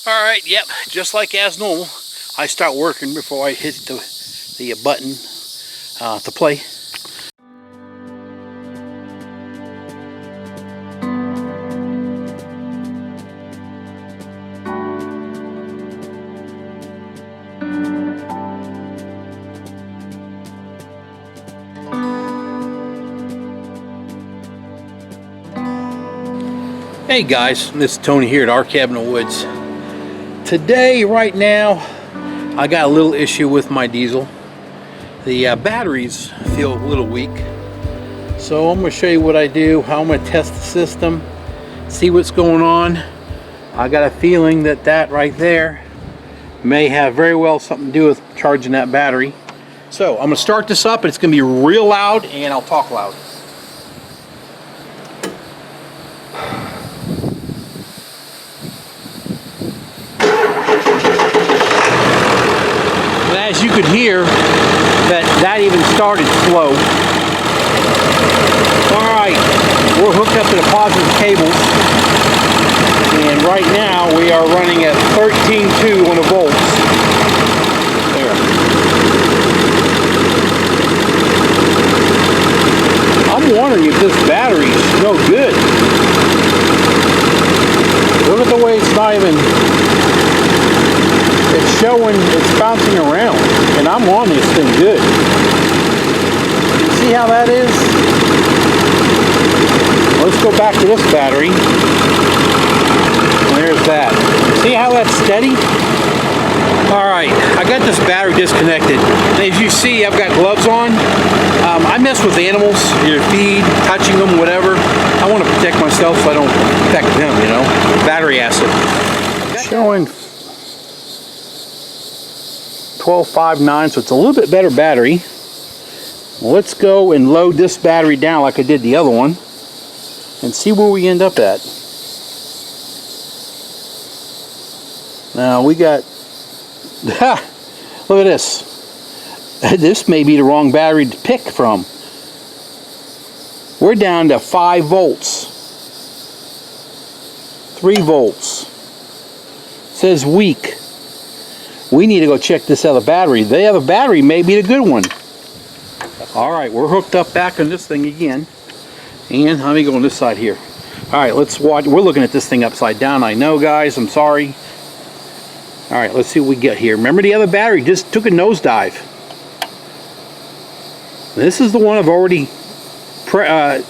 Alright, yep, just like as normal, I start working before I hit the button to play. Hey guys, this is Tony here at Our Cabin of Woods. Today, right now, I got a little issue with my diesel. The batteries feel a little weak. So I'm going to show you what I do, how I'm going to test the system, see what's going on. I got a feeling that that right there may have very well something to do with charging that battery. So I'm going to start this up, and it's going to be real loud, and I'll talk loud. As you could hear, that even started slow. Alright, we're hooked up to the positive cables, and right now we are running at 13.2 on the volts. There. I'm wondering if this battery is no good. Look at the way it's not even... It's showing, it's bouncing around, and I'm on this thing good. You see how that is? Let's go back to this battery. There's that. See how that's steady? Alright, I got this battery disconnected. As you see, I've got gloves on. I mess with animals, either feed, touching them, whatever. I want to protect myself so I don't affect them, you know. Battery acid. Showing 12.59, so it's a little bit better battery. Well, let's go and load this battery down like I did the other one and see where we end up at. Now we got, look at this. This may be the wrong battery to pick from. We're down to 5 volts. 3 volts. It says weak. We need to go check this other battery. The other battery may be the good one. Alright, we're hooked up back on this thing again. And let me go on this side here. Alright, let's watch. We're looking at this thing upside down. I know, guys. I'm sorry. Alright, let's see what we get here. Remember, the other battery just took a nosedive. This is the one I've already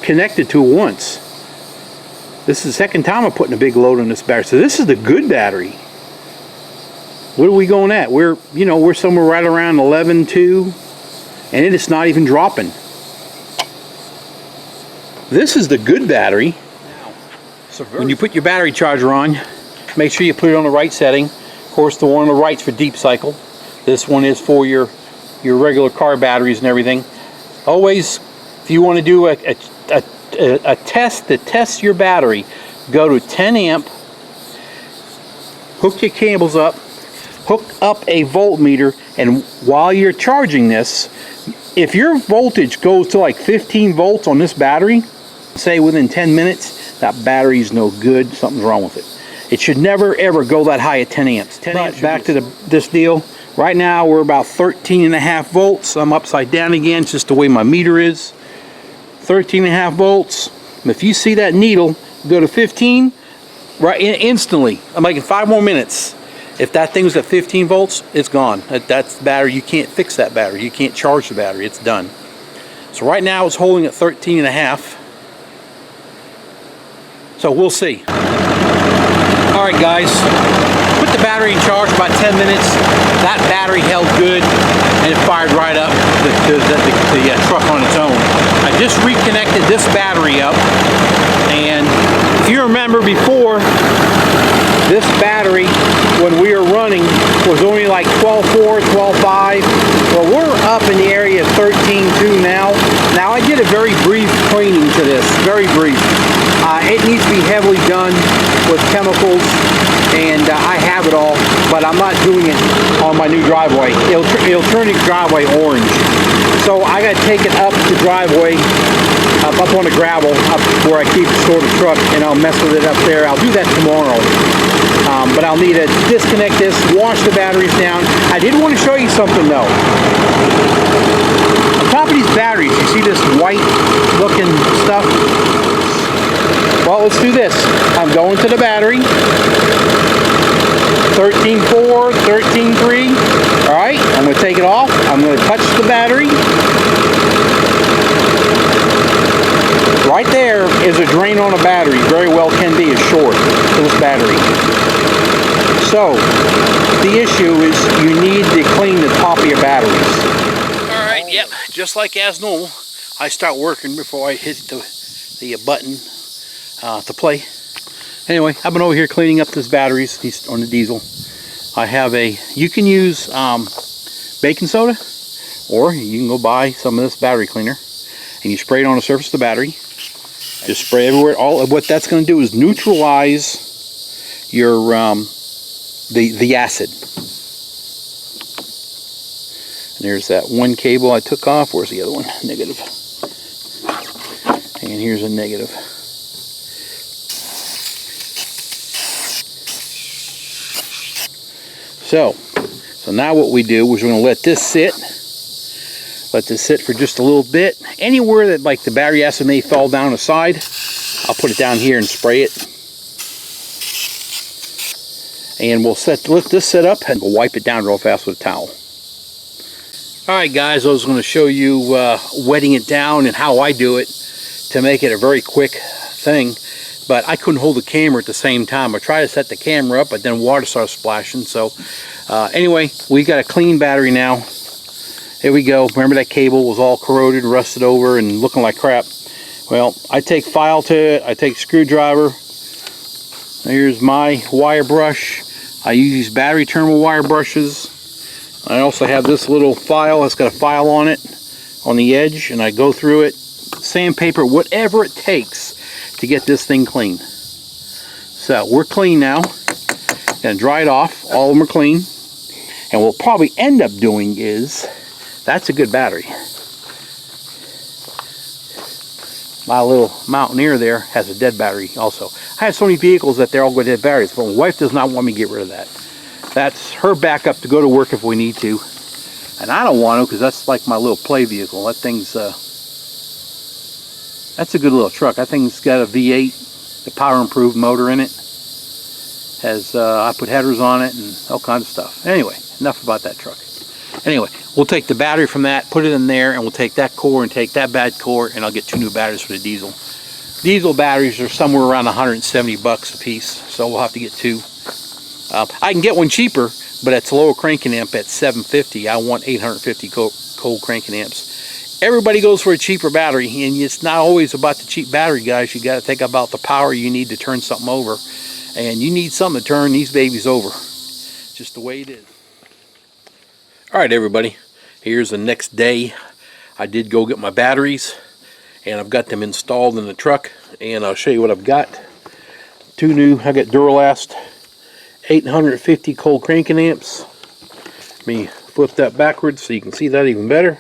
connected to once. This is the second time I'm putting a big load on this battery. So this is the good battery. What are we going at? We're somewhere right around 11.2, and it's not even dropping. This is the good battery. When you put your battery charger on, make sure you put it on the right setting. Of course, the one on the right's for deep cycle. This one is for your regular car batteries and everything. Always, if you want to do a test to test your battery, go to 10 amp, hook your cables up, hook up a voltmeter, and while you're charging this, if your voltage goes to like 15 volts on this battery, say within 10 minutes, that battery's no good, something's wrong with it. It should never ever go that high at 10 amps. 10 amps. Back to this deal. Right now we're about 13.5 volts. I'm upside down again, it's just the way my meter is. 13.5 volts. If you see that needle go to 15, right instantly, I'm making 5 more minutes. If that thing was at 15 volts, it's gone. That's the battery. You can't fix that battery. You can't charge the battery. It's done. So right now it's holding at 13.5. So we'll see. All right, guys. Put the battery in charge about 10 minutes. That battery held good, and it fired right up the truck on its own. I just reconnected this battery up, and if you remember before, this battery, when we were running, was only like 12.4, 12.5. Well, we're up in the area of 13.2 now. Now, I did a very brief cleaning to this, very brief. It needs to be heavily done with chemicals, and I have it all, but I'm not doing it on my new driveway. It'll turn the driveway orange. So I got to take it up the driveway, up on the gravel, up where I keep stored the truck, and I'll mess with it up there. I'll do that tomorrow. But I'll need to disconnect this, wash the batteries down. I did want to show you something though. On top of these batteries, you see this white looking stuff? Well, let's do this. I'm going to the battery. 13.4, 13.3. Alright, I'm going to take it off. I'm going to touch the battery. Right there is a drain on a battery. Very well can be a short to this battery. So, the issue is you need to clean the top of your batteries. Alright, yep, just like as normal, I start working before I hit the button to play. Anyway, I've been over here cleaning up these batteries on the diesel. I have you can use baking soda, or you can go buy some of this battery cleaner, and you spray it on the surface of the battery. Just spray everywhere. All of what that's going to do is neutralize your the acid. And there's that one cable I took off. Where's the other one? Negative. And here's a negative. So now what we do is we're going to let this sit. Let this sit for just a little bit. Anywhere that like the battery acid may fall down the side, I'll put it down here and spray it. And we'll let this set up and we'll wipe it down real fast with a towel. Alright guys, I was going to show you wetting it down and how I do it to make it a very quick thing. But I couldn't hold the camera at the same time. I tried to set the camera up, but then water started splashing. So anyway, we got a clean battery now. Here we go. Remember that cable was all corroded, rusted over, and looking like crap. Well, I take file to it. I take screwdriver. Here's my wire brush. I use these battery terminal wire brushes. I also have this little file. It's got a file on it, on the edge, and I go through it. Sandpaper, whatever it takes to get this thing clean. So we're clean now. Gonna dry it off. All of them are clean. And what we'll probably end up doing is, that's a good battery. My little Mountaineer there has a dead battery also. I have so many vehicles that they're all dead batteries, but my wife does not want me to get rid of that. That's her backup to go to work if we need to. And I don't want to, because that's like my little play vehicle. That thing's, that's a good little truck. That thing's got a V8, the power improved motor in it. Has, I put headers on it and all kinds of stuff. Anyway, enough about that truck. Anyway, we'll take the battery from that, put it in there, and we'll take that core and take that bad core, and I'll get 2 new batteries for the diesel. Diesel batteries are somewhere around 170 bucks a piece, so we'll have to get 2. I can get one cheaper, but it's lower cranking amp at 750. I want 850 cold cranking amps. Everybody goes for a cheaper battery, and it's not always about the cheap battery, guys. You got to think about the power you need to turn something over, and you need something to turn these babies over. Just the way it is. Alright everybody, here's the next day. I did go get my batteries and I've got them installed in the truck, and I'll show you what I've got. 2 new, I got Duralast 850 cold cranking amps. Let me flip that backwards so you can see that even better.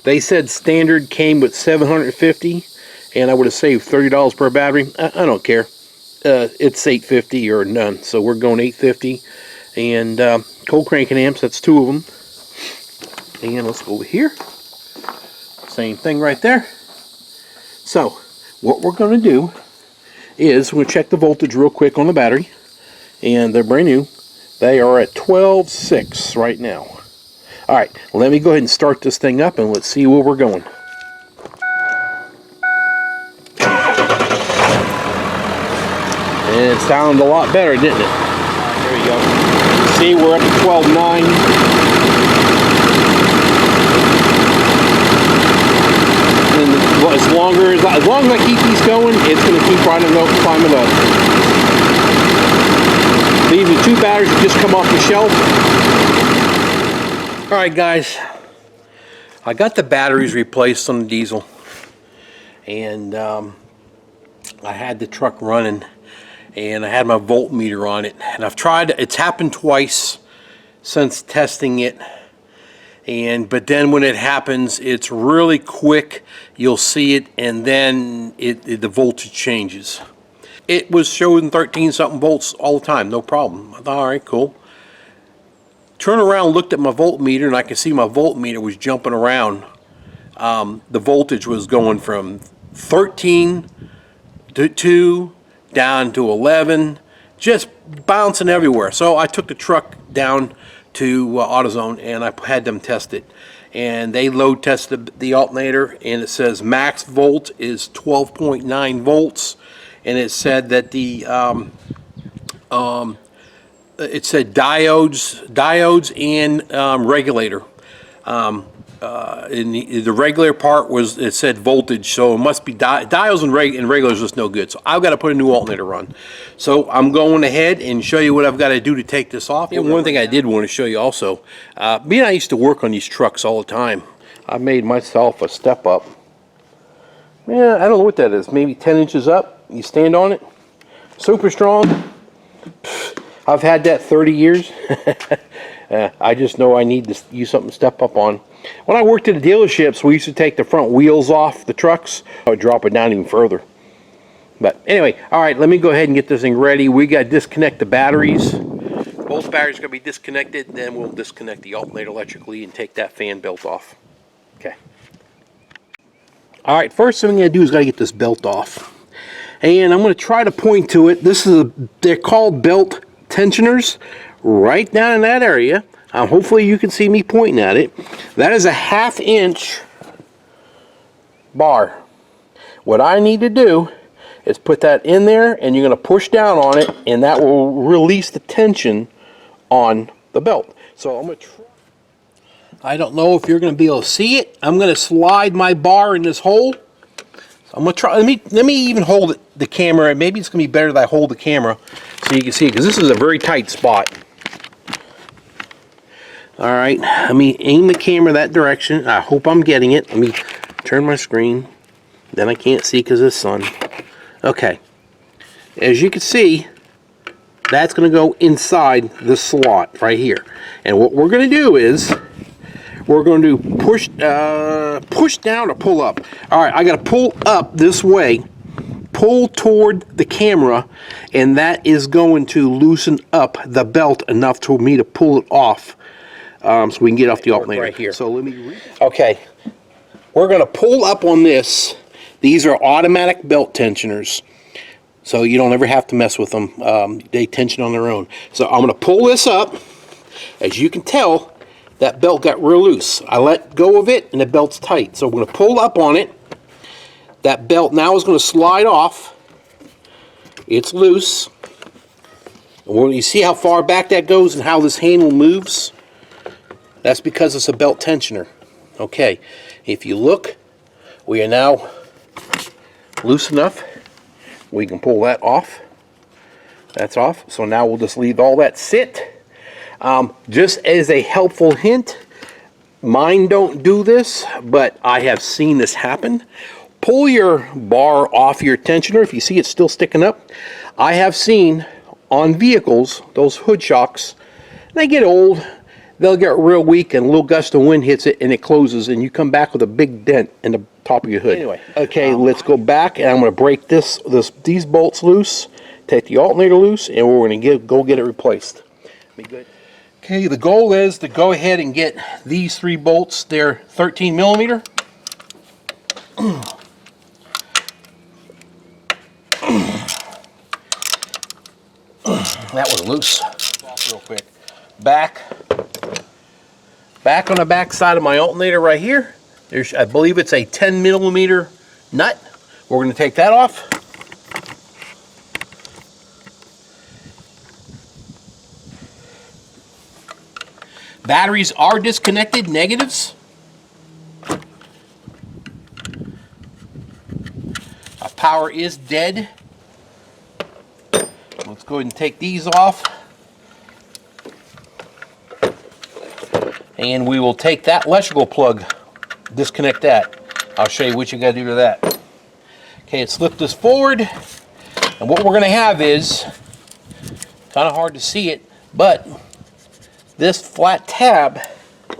They said standard came with 750 and I would have saved $30 per battery. I don't care. It's 850 or none, so we're going 850. And cold cranking amps, that's 2 of them. And let's go over here. Same thing right there. So what we're going to do is we're going to check the voltage real quick on the battery. And they're brand new. They are at 12.6 right now. Alright, let me go ahead and start this thing up and let's see where we're going. And it sounded a lot better, didn't it? There you go. See, we're up to 12.9. And as long as I keep these going, it's going to keep climbing up. These are 2 batteries that just come off the shelf. Alright guys, I got the batteries replaced on the diesel, and I had the truck running, and I had my voltmeter on it, and I've tried, it's happened twice since testing it, but then when it happens, it's really quick. You'll see it, and then the voltage changes. it was showing 13 something volts all the time, no problem. I thought, all right, cool. Turn around, looked at my voltmeter, and I could see my voltmeter was jumping around. The voltage was going from 13 to 2 down to 11, just bouncing everywhere. So I took the truck down to AutoZone and I had them test it. And they load tested the alternator, and it says max volt is 12.9 volts. And it said that the it said diodes and regulator. In the regulator part was, it said voltage, so it must be diodes and regulators just no good. So I've got to put a new alternator on. So I'm going ahead and show you what I've got to do to take this off. And one thing I did want to show you also, me and I used to work on these trucks all the time. I made myself a step up. Yeah, I don't know what that is. Maybe 10 inches up. You stand on it. Super strong. I've had that 30 years. I just know I need to use something to step up on. When I worked at the dealerships, we used to take the front wheels off the trucks. I would drop it down even further. But anyway, all right, let me go ahead and get this thing ready. We got to disconnect the batteries. Both batteries are going to be disconnected. Then we'll disconnect the alternator electrically and take that fan belt off. Okay. All right, first thing I'm going to do is got to get this belt off. And I'm going to try to point to it. They're called belt tensioners, right down in that area. Hopefully you can see me pointing at it. That is a 1/2 inch bar. What I need to do is put that in there, and you're going to push down on it, and that will release the tension on the belt. So I'm going to try. I don't know if you're going to be able to see it. I'm going to slide my bar in this hole. I'm going to try. Let me even hold the camera. Maybe it's going to be better that I hold the camera so you can see it, because this is a very tight spot. All right, let me aim the camera that direction. I hope I'm getting it. Let me turn my screen. Then I can't see because of the sun. Okay, as you can see, that's going to go inside the slot right here. And what we're going to do is we're going to push down or pull up. All right, I got to pull up this way, pull toward the camera, and that is going to loosen up the belt enough for me to pull it off. So we can get off the alternator right here. So let me. Okay, we're going to pull up on this. These are automatic belt tensioners, so you don't ever have to mess with them. They tension on their own. So I'm going to pull this up. As you can tell, that belt got real loose. I let go of it, and the belt's tight. So I'm going to pull up on it. That belt now is going to slide off. It's loose. And you see how far back that goes and how this handle moves? That's because it's a belt tensioner. Okay, if you look, we are now loose enough. We can pull that off. That's off. So now we'll just leave all that sit. Just as a helpful hint, mine don't do this, but I have seen this happen. Pull your bar off your tensioner if you see it still sticking up. I have seen on vehicles, those hood shocks, they get old. They'll get real weak, and a little gust of wind hits it, and it closes, and you come back with a big dent in the top of your hood. Anyway, okay, let's go back, and I'm going to break these bolts loose, take the alternator loose, and we're going to go get it replaced. Be good. Okay, the goal is to go ahead and get these 3 bolts. They're 13 millimeter. That was loose. Real quick. Back on the back side of my alternator right here, there's, I believe it's a 10 millimeter nut. We're going to take that off. Batteries are disconnected, negatives. Our power is dead. Let's go ahead and take these off. And we will take that electrical plug, disconnect that. I'll show you what you got to do to that. Okay, let's lift this forward. And what we're going to have is, kind of hard to see it, but this flat tab,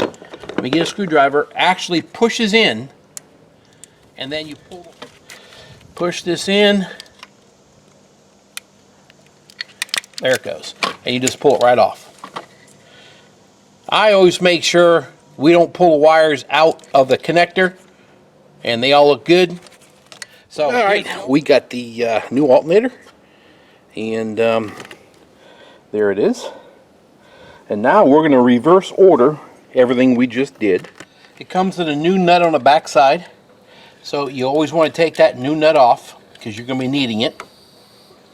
let me get a screwdriver, actually pushes in. And then you push this in. There it goes. And you just pull it right off. I always make sure we don't pull the wires out of the connector, and they all look good. So, all right, we got the new alternator, and there it is. And now we're going to reverse order everything we just did. It comes with a new nut on the back side, so you always want to take that new nut off because you're going to be needing it.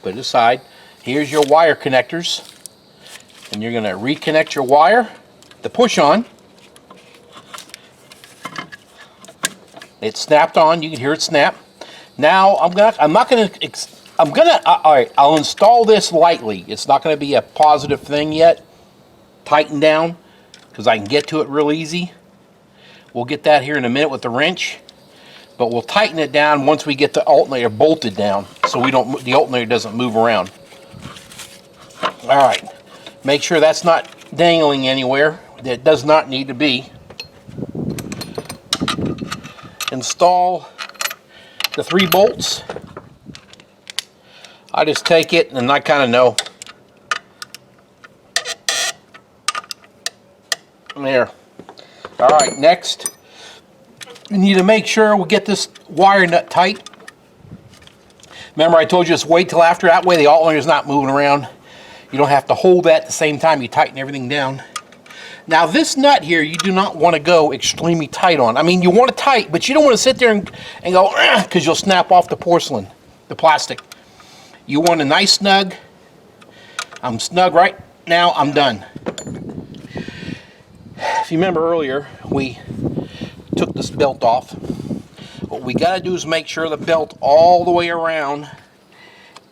Put it aside. Here's your wire connectors, and you're going to reconnect your wire. The push on. It snapped on. You can hear it snap. Now all right, I'll install this lightly. It's not going to be a positive thing yet. Tighten down because I can get to it real easy. We'll get that here in a minute with the wrench, but we'll tighten it down once we get the alternator bolted down, so the alternator doesn't move around. All right, make sure that's not dangling anywhere. That does not need to be. Install the 3 bolts. I just take it and I kind of know. There. All right, next, we need to make sure we get this wire nut tight. Remember I told you just wait till after, that way the alternator's not moving around. You don't have to hold that at the same time you tighten everything down. Now this nut here, you do not want to go extremely tight on. I mean, you want it tight, but you don't want to sit there and go, because you'll snap off the porcelain, the plastic. You want a nice snug. I'm snug right now, I'm done. If you remember earlier, we took this belt off. What we got to do is make sure the belt all the way around,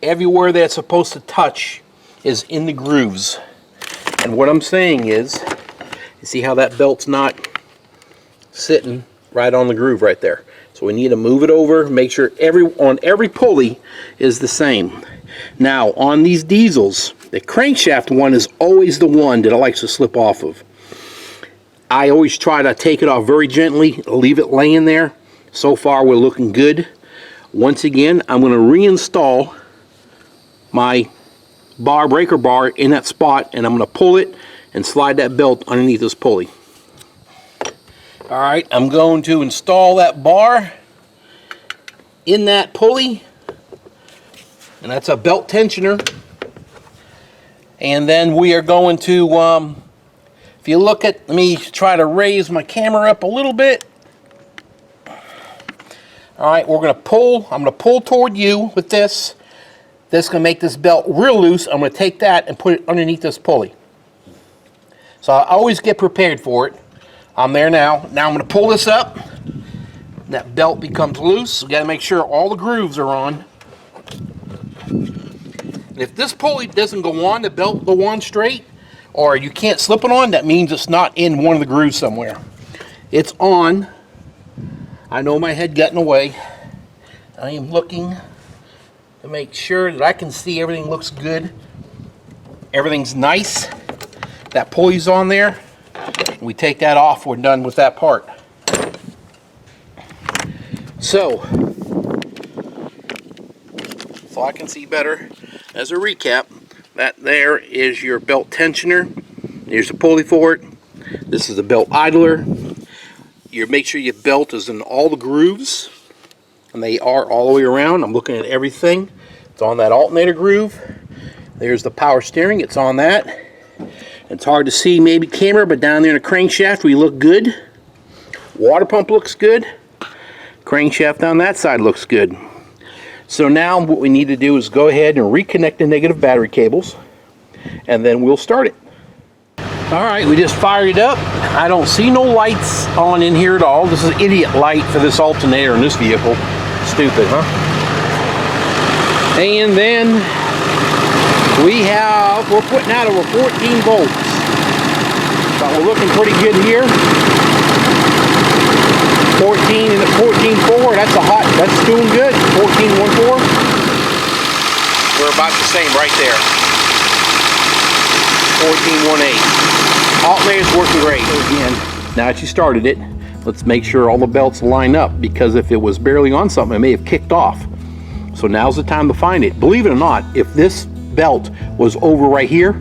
everywhere that's supposed to touch, is in the grooves. And what I'm saying is, you see how that belt's not sitting right on the groove right there. So we need to move it over, make sure on every pulley is the same. Now on these diesels, the crankshaft one is always the one that I like to slip off of. I always try to take it off very gently, leave it laying there. So far we're looking good. Once again, I'm going to reinstall my breaker bar in that spot, and I'm going to pull it and slide that belt underneath this pulley. Alright, I'm going to install that bar in that pulley, and that's a belt tensioner. And then we are going to, if you look at, let me try to raise my camera up a little bit. Alright, we're going to pull, I'm going to pull toward you with this. This is going to make this belt real loose. I'm going to take that and put it underneath this pulley. So I always get prepared for it. I'm there now. Now I'm going to pull this up. That belt becomes loose. We got to make sure all the grooves are on. And if this pulley doesn't go on, the belt will go on straight, or you can't slip it on, that means it's not in one of the grooves somewhere. It's on. I know my head got in the way. I am looking to make sure that I can see everything looks good. Everything's nice. That pulley's on there. We take that off, we're done with that part. So I can see better, as a recap, that there is your belt tensioner. There's the pulley for it. This is the belt idler. You make sure your belt is in all the grooves, and they are all the way around. I'm looking at everything. It's on that alternator groove. There's the power steering, it's on that. It's hard to see maybe camera, but down there in the crankshaft we look good. Water pump looks good. Crankshaft on that side looks good. So now what we need to do is go ahead and reconnect the negative battery cables, and then we'll start it. Alright, we just fired it up. I don't see no lights on in here at all. This is an idiot light for this alternator in this vehicle. Stupid, huh? And then we're putting out over 14 volts. But we're looking pretty good here. 14 and 14.4, that's doing good. 14.14. We're about the same right there. 14.18. Alternator's working great. Again, now that you started it, let's make sure all the belts line up, because if it was barely on something, it may have kicked off. So now's the time to find it. Believe it or not, if this belt was over right here,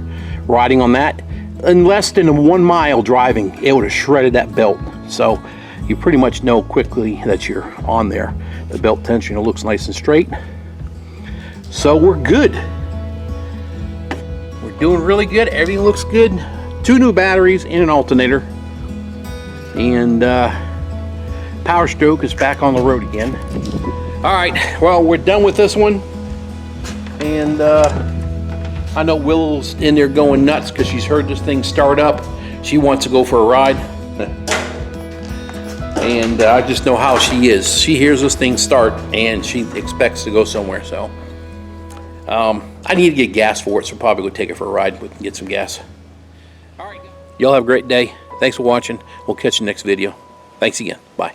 riding on that, in less than 1 mile driving, it would have shredded that belt. So you pretty much know quickly that you're on there. The belt tensioner looks nice and straight. So we're good. We're doing really good. Everything looks good. 2 new batteries and an alternator. And Power Stroke is back on the road again. All right, well, we're done with this one. And I know Willow's in there going nuts because she's heard this thing start up. She wants to go for a ride. And I just know how she is. She hears this thing start and she expects to go somewhere. So I need to get gas for it, so probably go take it for a ride. We can get some gas. All right, y'all have a great day. Thanks for watching. We'll catch you next video. Thanks again. Bye.